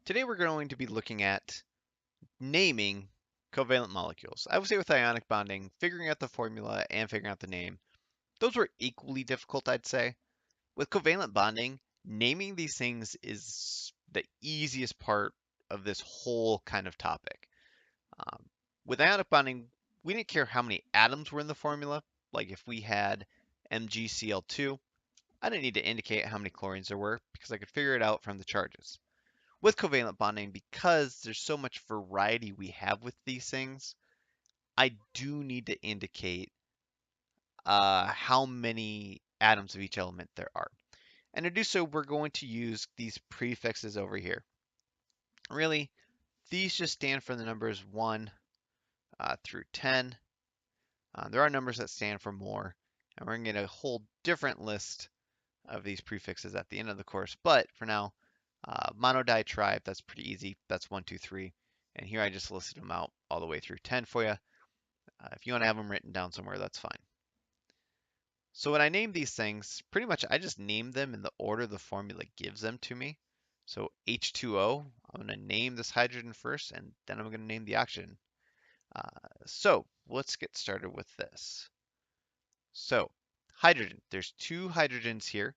Today we're going to be looking at naming covalent molecules. I would say with ionic bonding, figuring out the formula and figuring out the name, those were equally difficult, I'd say. With covalent bonding, naming these things is the easiest part of this whole kind of topic. Um, with ionic bonding, we didn't care how many atoms were in the formula. Like if we had MgCl2, I didn't need to indicate how many chlorines there were because I could figure it out from the charges. With covalent bonding, because there's so much variety we have with these things, I do need to indicate how many atoms of each element there are. And to do so, we're going to use these prefixes over here. Really, these just stand for the numbers 1 through 10. There are numbers that stand for more, and we're going to get a whole different list of these prefixes at the end of the course. But for now, monoditribe, that's pretty easy. That's 1, 2, 3. And here I just listed them out all the way through 10 for you. If you want to have them written down somewhere, that's fine. So when I name these things, pretty much I just name them in the order the formula gives them to me. So H2O, I'm going to name this hydrogen first, and then I'm going to name the oxygen. So let's get started with this. So hydrogen, there's two hydrogens here.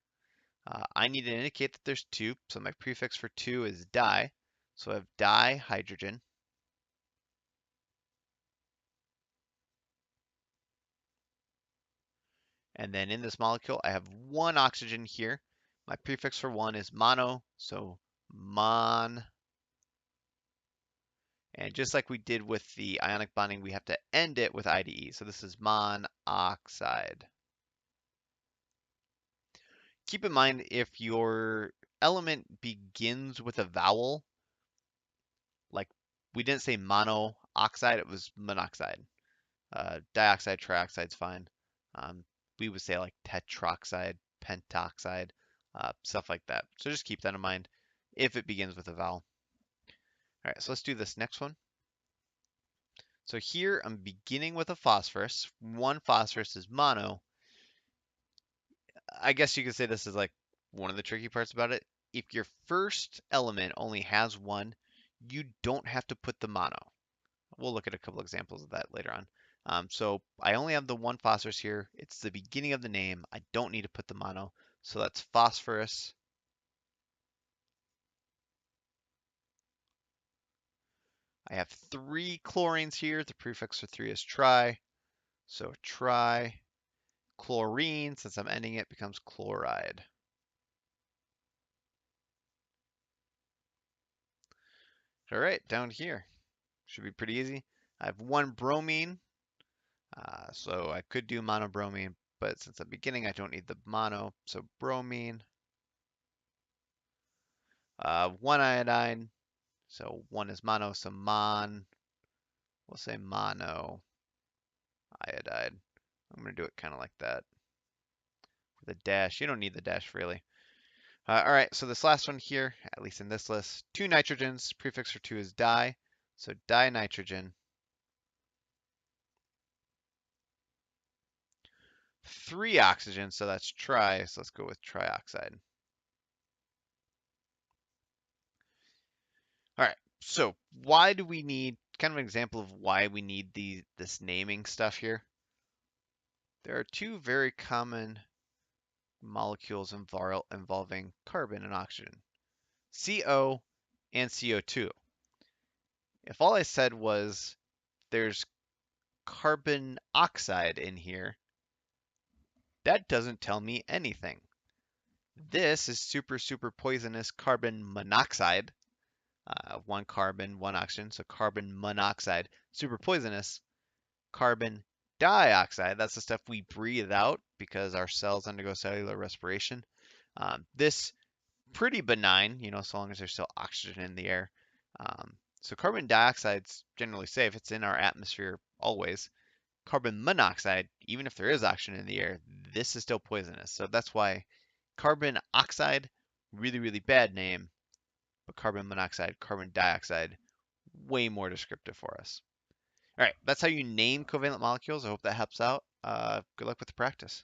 I need to indicate that there's two, so my prefix for two is di. So I have dihydrogen. And then in this molecule, I have one oxygen here. My prefix for one is mono, so mon. And just like we did with the ionic bonding, we have to end it with IDE. So this is monoxide. Keep in mind if your element begins with a vowel, like we didn't say monoxide, it was monoxide. Dioxide, trioxide's fine. We would say like tetroxide, pentoxide, stuff like that. So just keep that in mind if it begins with a vowel. All right, so let's do this next one. So here I'm beginning with a phosphorus. One phosphorus is mono. I guess you could say this is like one of the tricky parts about it. If your first element only has one, you don't have to put the mono. We'll look at a couple examples of that later on. So I only have the one phosphorus here. It's the beginning of the name. I don't need to put the mono. So that's phosphorus. I have three chlorines here. The prefix for three is tri. So tri. Chlorine, since I'm ending it, becomes chloride. All right, down here. Should be pretty easy. I have one bromine. So I could do monobromine, but since I'm beginning, I don't need the mono. So bromine. One iodine. So one is mono, so we'll say mono iodide. I'm going to do it kind of like that. With a dash. You don't need the dash really. All right, so this last one here, at least in this list, two nitrogens. Prefix for two is di. So dinitrogen. Three oxygens, so that's tri. So let's go with trioxide. All right, so why do we need, kind of an example of why we need this naming stuff here. There are two very common molecules involving carbon and oxygen, CO and CO2. If all I said was there's carbon oxide in here, that doesn't tell me anything. This is super, super poisonous carbon monoxide. One carbon, one oxygen, so carbon monoxide, super poisonous. Carbon dioxide, that's the stuff we breathe out because our cells undergo cellular respiration. This pretty benign, so long as there's still oxygen in the air. So carbon dioxide's generally safe. It's in our atmosphere always. Carbon monoxide, even if there is oxygen in the air, this is still poisonous. So that's why carbon oxide, really, really bad name, but carbon monoxide, carbon dioxide, way more descriptive for us. All right, that's how you name covalent molecules. I hope that helps out. Good luck with the practice.